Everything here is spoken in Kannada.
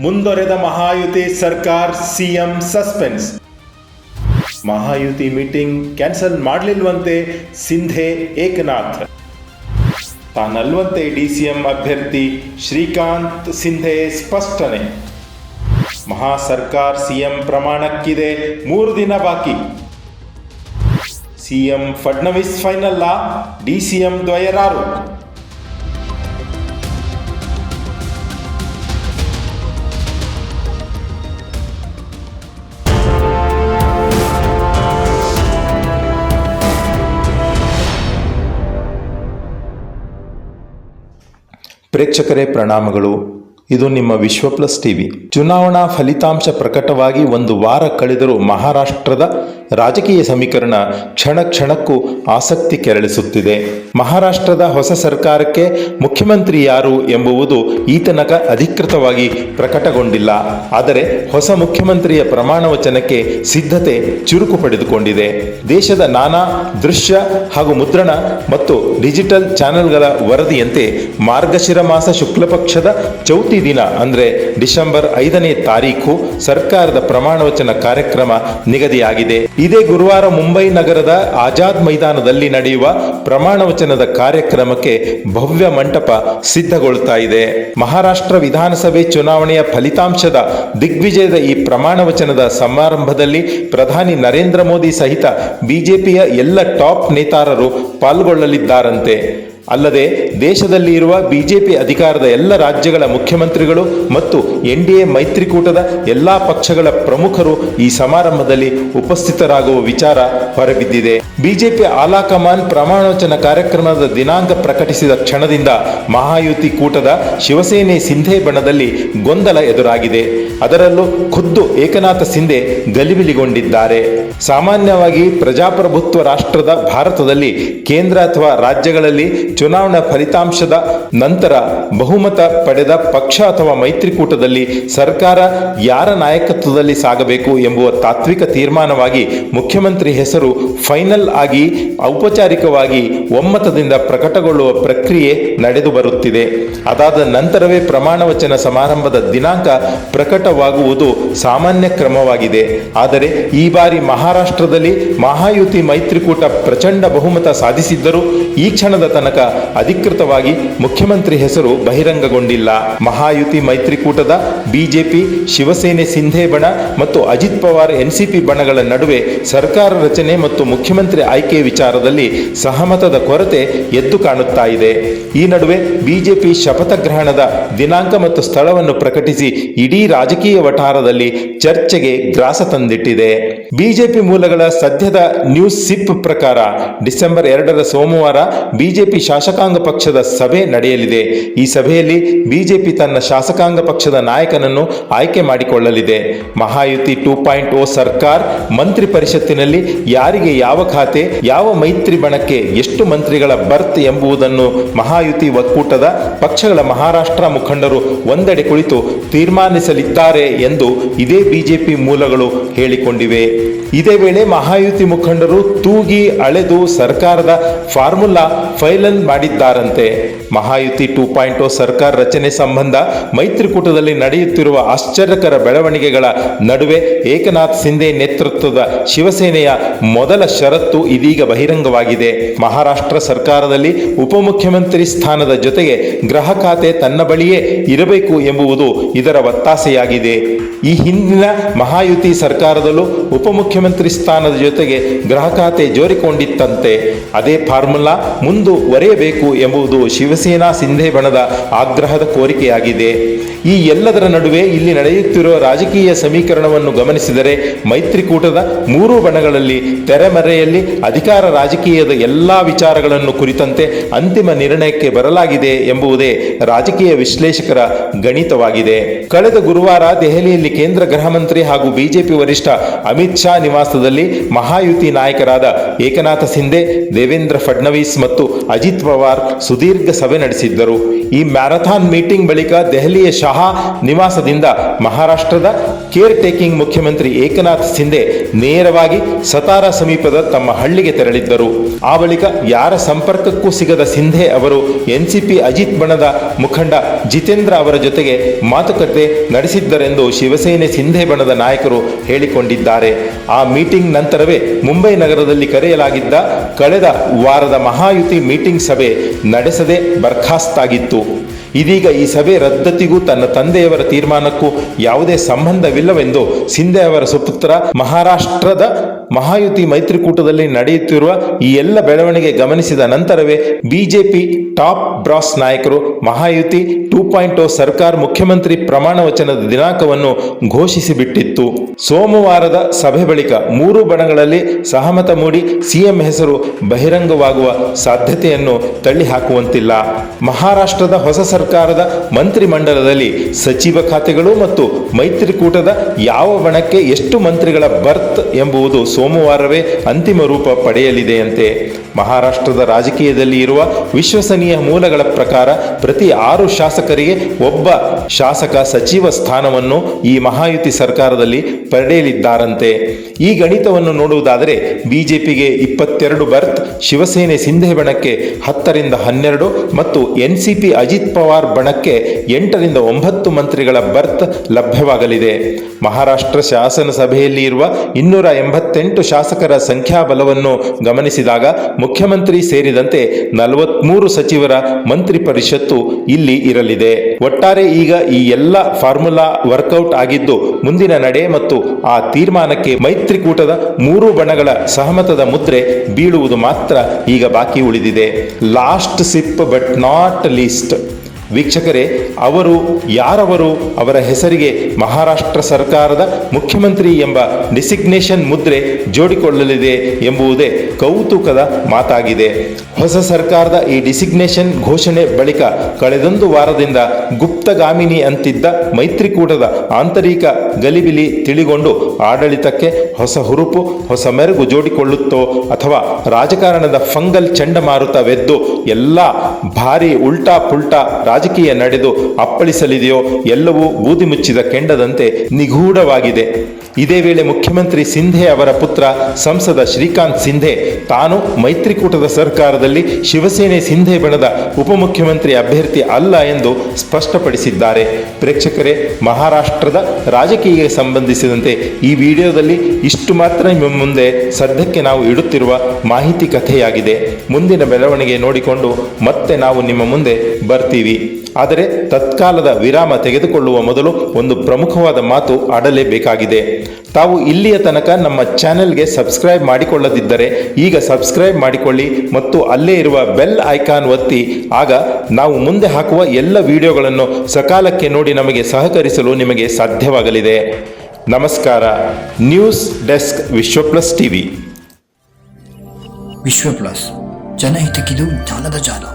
ಮುಂದೊರೆದ ಮಹಾಯುತಿ ಸರ್ಕಾರ, CM suspense. Mahayuti meeting cancel ಮಾಡಲಿಲ್ವಂತೆ ಸಿಂಧೆ ಏಕನಾಥ್. ತಾನಲ್ವಂತೆ ಡಿಸಿಎಂ ಅಭ್ಯರ್ಥಿ ಶ್ರೀಕಾಂತ್ ಸಿಂಧೆ ಸ್ಪಷ್ಟನೆ. ಮಹಾ ಸರ್ಕಾರ ಸಿಎಂ ಪ್ರಮಾಣಕ್ಕಿದೆ 3 ದಿನ ಬಾಕಿ. ಸಿಎಂ ಫಡ್ನವೀಸ್ ಫೈನಲ್, ಡಿಸಿಎಂ ದ್ವಯರಾರು. ಪ್ರೇಕ್ಷಕರೇ ಪ್ರಣಾಮಗಳು. ಇದು ನಿಮ್ಮ ವಿಶ್ವ ಪ್ಲಸ್ ಟಿವಿ. ಚುನಾವಣಾ ಫಲಿತಾಂಶ ಪ್ರಕಟವಾಗಿ 1 ವಾರ ಕಳೆದರೂ ಮಹಾರಾಷ್ಟ್ರದ ರಾಜಕೀಯ ಸಮೀಕರಣ ಕ್ಷಣ ಕ್ಷಣಕ್ಕೂ ಆಸಕ್ತಿ ಕೆರಳಿಸುತ್ತಿದೆ. ಮಹಾರಾಷ್ಟ್ರದ ಹೊಸ ಸರ್ಕಾರಕ್ಕೆ ಮುಖ್ಯಮಂತ್ರಿ ಯಾರು ಎಂಬುವುದು ಈ ತನಕ ಅಧಿಕೃತವಾಗಿ ಪ್ರಕಟಗೊಂಡಿಲ್ಲ. ಆದರೆ ಹೊಸ ಮುಖ್ಯಮಂತ್ರಿಯ ಪ್ರಮಾಣ ವಚನಕ್ಕೆ ಸಿದ್ಧತೆ ಚುರುಕು ಪಡೆದುಕೊಂಡಿದೆ. ದೇಶದ ನಾನಾ ದೃಶ್ಯ ಹಾಗೂ ಮುದ್ರಣ ಮತ್ತು ಡಿಜಿಟಲ್ ಚಾನೆಲ್ಗಳ ವರದಿಯಂತೆ ಮಾರ್ಗಶಿರ ಮಾಸ ಶುಕ್ಲ ಪಕ್ಷದ ಚೌತಿ ದಿನ ಅಂದರೆ ಡಿಸೆಂಬರ್ 5ನೇ ತಾರೀಖು ಸರ್ಕಾರದ ಪ್ರಮಾಣ ವಚನ ಕಾರ್ಯಕ್ರಮ ನಿಗದಿಯಾಗಿದೆ. ಇದೇ ಗುರುವಾರ ಮುಂಬೈ ನಗರದ ಆಜಾದ್ ಮೈದಾನದಲ್ಲಿ ನಡೆಯುವ ಪ್ರಮಾಣ ವಚನದ ಕಾರ್ಯಕ್ರಮಕ್ಕೆ ಭವ್ಯ ಮಂಟಪ ಸಿದ್ಧಗೊಳ್ಳುತ್ತಾ ಇದೆ. ಮಹಾರಾಷ್ಟ್ರ ವಿಧಾನಸಭೆ ಚುನಾವಣೆಯ ಫಲಿತಾಂಶದ ದಿಗ್ವಿಜಯದ ಈ ಪ್ರಮಾಣ ವಚನದ ಸಮಾರಂಭದಲ್ಲಿ ಪ್ರಧಾನಿ ನರೇಂದ್ರ ಮೋದಿ ಸಹಿತ ಬಿಜೆಪಿಯ ಎಲ್ಲ ಟಾಪ್ ನೇತಾರರು ಪಾಲ್ಗೊಳ್ಳಲಿದ್ದಾರಂತೆ. ಅಲ್ಲದೆ ದೇಶದಲ್ಲಿ ಇರುವ ಬಿಜೆಪಿ ಅಧಿಕಾರದ ಎಲ್ಲ ರಾಜ್ಯಗಳ ಮುಖ್ಯಮಂತ್ರಿಗಳು ಮತ್ತು ಎನ್ಡಿಎ ಮೈತ್ರಿಕೂಟದ ಎಲ್ಲಾ ಪಕ್ಷಗಳ ಪ್ರಮುಖರು ಈ ಸಮಾರಂಭದಲ್ಲಿ ಉಪಸ್ಥಿತರಾಗುವ ವಿಚಾರ ಹೊರಬಿದ್ದಿದೆ. ಬಿಜೆಪಿ ಆಲಾಕಮಾನ್ ಪ್ರಮಾಣವಚನ ಕಾರ್ಯಕ್ರಮದ ದಿನಾಂಕ ಪ್ರಕಟಿಸಿದ ಕ್ಷಣದಿಂದ ಮಹಾಯುತಿ ಕೂಟದ ಶಿವಸೇನೆ ಸಿಂಧೆ ಬಣದಲ್ಲಿ ಗೊಂದಲ ಎದುರಾಗಿದೆ. ಅದರಲ್ಲೂ ಖುದ್ದು ಏಕನಾಥ ಸಿಂಧೆ ಗಲಿಬಿಲಿಗೊಂಡಿದ್ದಾರೆ. ಸಾಮಾನ್ಯವಾಗಿ ಪ್ರಜಾಪ್ರಭುತ್ವ ರಾಷ್ಟ್ರದ ಭಾರತದಲ್ಲಿ ಕೇಂದ್ರ ಅಥವಾ ರಾಜ್ಯಗಳಲ್ಲಿ ಚುನಾವಣಾ ಫಲಿತಾಂಶದ ನಂತರ ಬಹುಮತ ಪಡೆದ ಪಕ್ಷ ಅಥವಾ ಮೈತ್ರಿಕೂಟದಲ್ಲಿ ಸರ್ಕಾರ ಯಾರ ನಾಯಕತ್ವದಲ್ಲಿ ಸಾಗಬೇಕು ಎಂಬುವ ತಾತ್ವಿಕ ತೀರ್ಮಾನವಾಗಿ ಮುಖ್ಯಮಂತ್ರಿ ಹೆಸರು ಫೈನಲ್ ಆಗಿ ಔಪಚಾರಿಕವಾಗಿ ಒಮ್ಮತದಿಂದ ಪ್ರಕಟಗೊಳ್ಳುವ ಪ್ರಕ್ರಿಯೆ ನಡೆದು ಬರುತ್ತಿದೆ. ಅದಾದ ನಂತರವೇ ಪ್ರಮಾಣ ವಚನ ಸಮಾರಂಭದ ದಿನಾಂಕ ಪ್ರಕಟವಾಗುವುದು ಸಾಮಾನ್ಯ ಕ್ರಮವಾಗಿದೆ. ಆದರೆ ಈ ಬಾರಿ ಮಹಾರಾಷ್ಟ್ರದಲ್ಲಿ ಮಹಾಯುತಿ ಮೈತ್ರಿಕೂಟ ಪ್ರಚಂಡ ಬಹುಮತ ಸಾಧಿಸಿದ್ದರೂ ಈ ಕ್ಷಣದ ತನಕ ಅಧಿಕೃತವಾಗಿ ಮುಖ್ಯಮಂತ್ರಿ ಹೆಸರು ಬಹಿರಂಗಗೊಂಡಿಲ್ಲ. ಮಹಾಯುತಿ ಮೈತ್ರಿಕೂಟದ ಬಿಜೆಪಿ, ಶಿವಸೇನೆ ಸಿಂಧೆ ಬಣ ಮತ್ತು ಅಜಿತ್ ಪವಾರ್ ಎನ್ಸಿಪಿ ಬಣಗಳ ನಡುವೆ ಸರ್ಕಾರ ರಚನೆ ಮತ್ತು ಮುಖ್ಯಮಂತ್ರಿ ಆಯ್ಕೆ ವಿಚಾರದಲ್ಲಿ ಸಹಮತದ ಕೊರತೆ ಎದ್ದು ಕಾಣುತ್ತಾ ಇದೆ. ಈ ನಡುವೆ ಬಿಜೆಪಿ ಶಪಥ ಗ್ರಹಣದ ದಿನಾಂಕ ಮತ್ತು ಸ್ಥಳವನ್ನು ಪ್ರಕಟಿಸಿ ಇಡೀ ರಾಜಕೀಯ ವಠಾರದಲ್ಲಿ ಚರ್ಚೆಗೆ ಗ್ರಾಸ ತಂದಿಟ್ಟಿದೆ. ಬಿಜೆಪಿ ಮೂಲಗಳ ಸದ್ಯದ ನ್ಯೂಸ್ ಸಿಪ್ ಪ್ರಕಾರ ಡಿಸೆಂಬರ್ 2ರ ಸೋಮವಾರ ಬಿಜೆಪಿ ಶಾಸಕಾಂಗ ಪಕ್ಷದ ಸಭೆ ನಡೆಯಲಿದೆ. ಈ ಸಭೆಯಲ್ಲಿ ಬಿಜೆಪಿ ತನ್ನ ಶಾಸಕಾಂಗ ಪಕ್ಷದ ನಾಯಕನನ್ನು ಆಯ್ಕೆ ಮಾಡಿಕೊಳ್ಳಲಿದೆ. ಮಹಾಯುತಿ 2.0 ಸರ್ಕಾರ ಮಂತ್ರಿ ಪರಿಷತ್ತಿನಲ್ಲಿ ಯಾರಿಗೆ ಯಾವ ಖಾತೆ, ಯಾವ ಮೈತ್ರಿ ಬಣಕ್ಕೆ ಎಷ್ಟು ಮಂತ್ರಿಗಳ ಬರ್ತ್ ಎಂಬುದನ್ನು ಮಹಾಯುತಿ ಒಕ್ಕೂಟದ ಪಕ್ಷಗಳ ಮಹಾರಾಷ್ಟ್ರ ಮುಖಂಡರು ಒಂದೆಡೆ ಕುಳಿತು ತೀರ್ಮಾನಿಸಲಿದ್ದಾರೆ ಎಂದು ಇದೇ ಬಿಜೆಪಿ ಮೂಲಗಳು ಹೇಳಿಕೊಂಡಿವೆ. ಇದೇ ವೇಳೆ ಮಹಾಯುತಿ ಮುಖಂಡರು ತೂಗಿ ಅಳೆದು ಸರ್ಕಾರದ ಫಾರ್ಮುಲಾ ಫೈನಲ್ ಮಾಡಿದ್ದಾರಂತೆ. ಮಹಾಯುತಿ 2.0 ಸರ್ಕಾರ ರಚನೆ ಸಂಬಂಧ ಮೈತ್ರಿಕೂಟದಲ್ಲಿ ನಡೆಯುತ್ತಿರುವ ಆಶ್ಚರ್ಯಕರ ಬೆಳವಣಿಗೆಗಳ ನಡುವೆ ಏಕನಾಥ್ ಸಿಂಧೆ ನೇತೃತ್ವದ ಶಿವಸೇನೆಯ ಮೊದಲ ಷರತ್ತು ಇದೀಗ ಬಹಿರಂಗವಾಗಿದೆ. ಮಹಾರಾಷ್ಟ್ರ ಸರ್ಕಾರದಲ್ಲಿ ಉಪಮುಖ್ಯಮಂತ್ರಿ ಸ್ಥಾನದ ಜೊತೆಗೆ ಗೃಹ ಖಾತೆ ತನ್ನ ಬಳಿಯೇ ಇರಬೇಕು ಎಂಬುದು ಇದರ ಒತ್ತಾಸೆಯಾಗಿದೆ. ಈ ಹಿಂದಿನ ಮಹಾಯುತಿ ಸರ್ಕಾರದಲ್ಲೂ ಉಪಮುಖ್ಯಮಂತ್ರಿ ಸ್ಥಾನದ ಜೊತೆಗೆ ಗೃಹ ಖಾತೆ ಜೋರಿಕೊಂಡಿತ್ತಂತೆ. ಅದೇ ಫಾರ್ಮುಲಾ ಮುಂದುವರೆಯಬೇಕು ಎಂಬುದು ಶಿವಸೇನಾ ಸಿಂಧೆ ಬಣದ ಆಗ್ರಹದ ಕೋರಿಕೆಯಾಗಿದೆ. ಈ ಎಲ್ಲದರ ನಡುವೆ ಇಲ್ಲಿ ನಡೆಯುತ್ತಿರುವ ರಾಜಕೀಯ ಸಮೀಕರಣವನ್ನು ಗಮನಿಸಿದರೆ ಮೈತ್ರಿಕೂಟದ 3 ಬಣಗಳಲ್ಲಿ ತೆರೆಮರೆಯಲ್ಲಿ ಅಧಿಕಾರ ರಾಜಕೀಯದ ಎಲ್ಲಾ ವಿಚಾರಗಳನ್ನು ಕುರಿತಂತೆ ಅಂತಿಮ ನಿರ್ಣಯಕ್ಕೆ ಬರಲಾಗಿದೆ ಎಂಬುದೇ ರಾಜಕೀಯ ವಿಶ್ಲೇಷಕರ ಗಣಿತವಾಗಿದೆ. ಕಳೆದ ಗುರುವಾರ ದೆಹಲಿಯಲ್ಲಿ ಕೇಂದ್ರ ಗೃಹ ಮಂತ್ರಿ ಹಾಗೂ ಬಿಜೆಪಿ ವರಿಷ್ಠ ಅಮಿತ್ ಶಾ ನಿವಾಸದಲ್ಲಿ ಮಹಾಯುತಿ ನಾಯಕರಾದ ಏಕನಾಥ ಸಿಂಧೆ, ದೇವೇಂದ್ರ ಫಡ್ನವೀಸ್ ಮತ್ತು ಅಜಿತ್ ಅಜಿತ್ ಪವಾರ್ ಸುದೀರ್ಘ ಸಭೆ ನಡೆಸಿದ್ದರು. ಈ ಮ್ಯಾರಥಾನ್ ಮೀಟಿಂಗ್ ಬಳಿಕ ದೆಹಲಿಯ ಶಹಾ ನಿವಾಸದಿಂದ ಮಹಾರಾಷ್ಟ್ರದ ಕೇರ್ ಟೇಕಿಂಗ್ ಮುಖ್ಯಮಂತ್ರಿ ಏಕನಾಥ್ ಶಿಂದೆ ನೇರವಾಗಿ ಸತಾರಾ ಸಮೀಪದ ತಮ್ಮ ಹಳ್ಳಿಗೆ ತೆರಳಿದ್ದರು. ಆ ಬಳಿಕ ಯಾರ ಸಂಪರ್ಕಕ್ಕೂ ಸಿಗದ ಶಿಂದೆ ಅವರು ಎನ್ಸಿಪಿ ಅಜಿತ್ ಬಣದ ಮುಖಂಡ ಜಿತೇಂದ್ರ ಅವರ ಜೊತೆಗೆ ಮಾತುಕತೆ ನಡೆಸಿದ್ದರೆಂದು ಶಿವಸೇನೆ ಶಿಂದೆ ಬಣದ ನಾಯಕರು ಹೇಳಿಕೊಂಡಿದ್ದಾರೆ. ಆ ಮೀಟಿಂಗ್ ನಂತರವೇ ಮುಂಬೈ ನಗರದಲ್ಲಿ ಕರೆಯಲಾಗಿದ್ದ ಕಳೆದ ವಾರದ ಮಹಾಯುತಿ ಮೀಟಿಂಗ್ ಸಭೆ ನಡೆಸದೆ ಬರ್ಖಾಸ್ತಾಗಿತ್ತು. ಇದೀಗ ಈ ಸಭೆ ರದ್ದತಿಗೂ ತನ್ನ ತಂದೆಯವರ ತೀರ್ಮಾನಕ್ಕೂ ಯಾವುದೇ ಸಂಬಂಧವಿಲ್ಲವೆಂದು ಶಿಂದೆ ಅವರ ಸುಪುತ್ರ ಮಹಾರಾಷ್ಟ್ರದ ಮಹಾಯುತಿ ಮೈತ್ರಿಕೂಟದಲ್ಲಿ ನಡೆಯುತ್ತಿರುವ ಈ ಎಲ್ಲ ಬೆಳವಣಿಗೆ ಗಮನಿಸಿದ ನಂತರವೇ ಬಿಜೆಪಿ ಟಾಪ್ ಬ್ರಾಸ್ ನಾಯಕರು ಮಹಾಯುತಿ 2.0 ಸರ್ಕಾರ ಮುಖ್ಯಮಂತ್ರಿ ಪ್ರಮಾಣ ವಚನದ ದಿನಾಂಕವನ್ನು ಘೋಷಿಸಿಬಿಟ್ಟಿತ್ತು. ಸೋಮವಾರದ ಸಭೆ ಬಳಿಕ ಮೂರು ಬಣಗಳಲ್ಲಿ ಸಹಮತ ಮೂಡಿ ಸಿಎಂ ಹೆಸರು ಬಹಿರಂಗವಾಗುವ ಸಾಧ್ಯತೆಯನ್ನು ತಳ್ಳಿಹಾಕುವಂತಿಲ್ಲ. ಮಹಾರಾಷ್ಟ್ರದ ಹೊಸ ಸರ್ಕಾರದ ಮಂತ್ರಿಮಂಡಲದಲ್ಲಿ ಸಚಿವ ಖಾತೆಗಳು ಮತ್ತು ಮೈತ್ರಿಕೂಟದ ಯಾವ ಬಣಕ್ಕೆ ಎಷ್ಟು ಮಂತ್ರಿಗಳ ಬರ್ತ್ ಎಂಬುದು ಸೋಮವಾರವೇ ಅಂತಿಮ ರೂಪ ಪಡೆಯಲಿದೆಯಂತೆ. ಮಹಾರಾಷ್ಟ್ರದ ರಾಜಕೀಯದಲ್ಲಿ ಇರುವ ವಿಶ್ವಸನೀಯ ಮೂಲಗಳ ಪ್ರಕಾರ ಪ್ರತಿ 6 ಶಾಸಕರಿಗೆ ಒಬ್ಬ ಶಾಸಕ ಸಚಿವ ಸ್ಥಾನವನ್ನು ಈ ಮಹಾಯುತಿ ಸರ್ಕಾರದಲ್ಲಿ ಪಡೆಯಲಿದ್ದಾರಂತೆ. ಈ ಗಣಿತವನ್ನು ನೋಡುವುದಾದರೆ ಬಿಜೆಪಿಗೆ 22 ಬರ್ತ್, ಶಿವಸೇನೆ ಶಿಂದೆ ಬಣಕ್ಕೆ 10 ರಿಂದ 12 ಮತ್ತು ಎನ್ಸಿಪಿ ಅಜಿತ್ ಪವಾರ್ ಬಣಕ್ಕೆ 8 ರಿಂದ 9 ಮಂತ್ರಿಗಳ ಬರ್ತ್ ಲಭ್ಯವಾಗಲಿದೆ. ಮಹಾರಾಷ್ಟ್ರ ಶಾಸನಸಭೆಯಲ್ಲಿ ಇರುವ 288 ಶಾಸಕರ ಸಂಖ್ಯಾಬಲವನ್ನು ಗಮನಿಸಿದಾಗ ಮುಖ್ಯಮಂತ್ರಿ ಸೇರಿದಂತೆ 43 ಸಚಿವರ ಮಂತ್ರಿ ಪರಿಷತ್ತು ಇಲ್ಲಿ ಇರಲಿದೆ. ಒಟ್ಟಾರೆ ಈಗ ಈ ಎಲ್ಲ ಫಾರ್ಮುಲಾ ವರ್ಕೌಟ್ ಆಗಿದ್ದು ಮುಂದಿನ ನಡೆ ಮತ್ತು ಆ ತೀರ್ಮಾನಕ್ಕೆ ಮೈತ್ರಿಕೂಟದ 3 ಬಣಗಳ ಸಹಮತದ ಮುದ್ರೆ ಬೀಳುವುದು ಮಾತ್ರ ಈಗ ಬಾಕಿ ಉಳಿದಿದೆ. Last sip but not least. ವೀಕ್ಷಕರೇ, ಯಾರವರು ಅವರ ಹೆಸರಿಗೆ ಮಹಾರಾಷ್ಟ್ರ ಸರ್ಕಾರದ ಮುಖ್ಯಮಂತ್ರಿ ಎಂಬ ಡಿಸಿಗ್ನೇಷನ್ ಮುದ್ರೆ ಜೋಡಿಕೊಳ್ಳಲಿದೆ ಎಂಬುದೇ ಕೌತುಕದ ಮಾತಾಗಿದೆ. ಹೊಸ ಸರ್ಕಾರದ ಈ ಡಿಸಿಗ್ನೇಷನ್ ಘೋಷಣೆ ಬಳಿಕ ಕಳೆದೊಂದು ವಾರದಿಂದ ಗುಪ್ತಗಾಮಿನಿ ಅಂತಿದ್ದ ಮೈತ್ರಿಕೂಟದ ಆಂತರಿಕ ಗಲಿಬಿಲಿ ತಿಳಿಗೊಂಡು ಆಡಳಿತಕ್ಕೆ ಹೊಸ ಹುರುಪು, ಹೊಸ ಮೆರುಗು ಜೋಡಿಕೊಳ್ಳುತ್ತೋ ಅಥವಾ ರಾಜಕಾರಣದ ಫಂಗಲ್ ಚಂಡಮಾರುತವೆದ್ದು ಎಲ್ಲ ಭಾರಿ ಉಲ್ಟಾ ಪುಲ್ಟಾ ರಾಜಕೀಯ ನಡೆದು ಅಪ್ಪಳಿಸಲಿದೆಯೋ ಎಲ್ಲವೂ ಬೂದಿ ಮುಚ್ಚಿದ ಕೆಂಡದಂತೆ ನಿಗೂಢವಾಗಿದೆ. ಇದೇ ವೇಳೆ ಮುಖ್ಯಮಂತ್ರಿ ಶಿಂದೆ ಅವರ ಪುತ್ರ ಸಂಸದ ಶ್ರೀಕಾಂತ್ ಶಿಂದೆ ತಾನು ಮೈತ್ರಿಕೂಟದ ಸರ್ಕಾರದಲ್ಲಿ ಶಿವಸೇನೆ ಶಿಂದೆ ಬಣದ ಉಪಮುಖ್ಯಮಂತ್ರಿ ಅಭ್ಯರ್ಥಿ ಅಲ್ಲ ಎಂದು ಸ್ಪಷ್ಟಪಡಿಸಿದ್ದಾರೆ. ಪ್ರೇಕ್ಷಕರೇ, ಮಹಾರಾಷ್ಟ್ರದ ರಾಜಕೀಯಕ್ಕೆ ಸಂಬಂಧಿಸಿದಂತೆ ಈ ವಿಡಿಯೋದಲ್ಲಿ ಇಷ್ಟು ಮಾತ್ರ ನಿಮ್ಮ ಮುಂದೆ ಸದ್ಯಕ್ಕೆ ನಾವು ಇಡುತ್ತಿರುವ ಮಾಹಿತಿ ಕಥೆಯಾಗಿದೆ. ಮುಂದಿನ ಬೆಳವಣಿಗೆ ನೋಡಿಕೊಂಡು ಮತ್ತೆ ನಾವು ನಿಮ್ಮ ಮುಂದೆ ಬರ್ತೀವಿ. ಆದರೆ ತತ್ಕಾಲದ ವಿರಾಮ ತೆಗೆದುಕೊಳ್ಳುವ ಮೊದಲು ಒಂದು ಪ್ರಮುಖವಾದ ಮಾತು ಆಡಲೇಬೇಕಾಗಿದೆ. ತಾವು ಇಲ್ಲಿಯ ತನಕ ನಮ್ಮ ಚಾನೆಲ್ಗೆ ಸಬ್ಸ್ಕ್ರೈಬ್ ಮಾಡಿಕೊಳ್ಳದಿದ್ದರೆ ಈಗ ಸಬ್ಸ್ಕ್ರೈಬ್ ಮಾಡಿಕೊಳ್ಳಿ ಮತ್ತು ಅಲ್ಲೇ ಇರುವ ಬೆಲ್ ಐಕಾನ್ ಒತ್ತಿ. ಆಗ ನಾವು ಮುಂದೆ ಹಾಕುವ ಎಲ್ಲ ವಿಡಿಯೋಗಳನ್ನು ಸಕಾಲಕ್ಕೆ ನೋಡಿ ನಮಗೆ ಸಹಕರಿಸಲು ನಿಮಗೆ ಸಾಧ್ಯವಾಗಲಿದೆ. ನಮಸ್ಕಾರ. News desk Vishwa plus TV. Vishwa plus, ಜನಹಿತಕ್ಕಿದು ಜ್ಞಾನದ ಜಾಲ.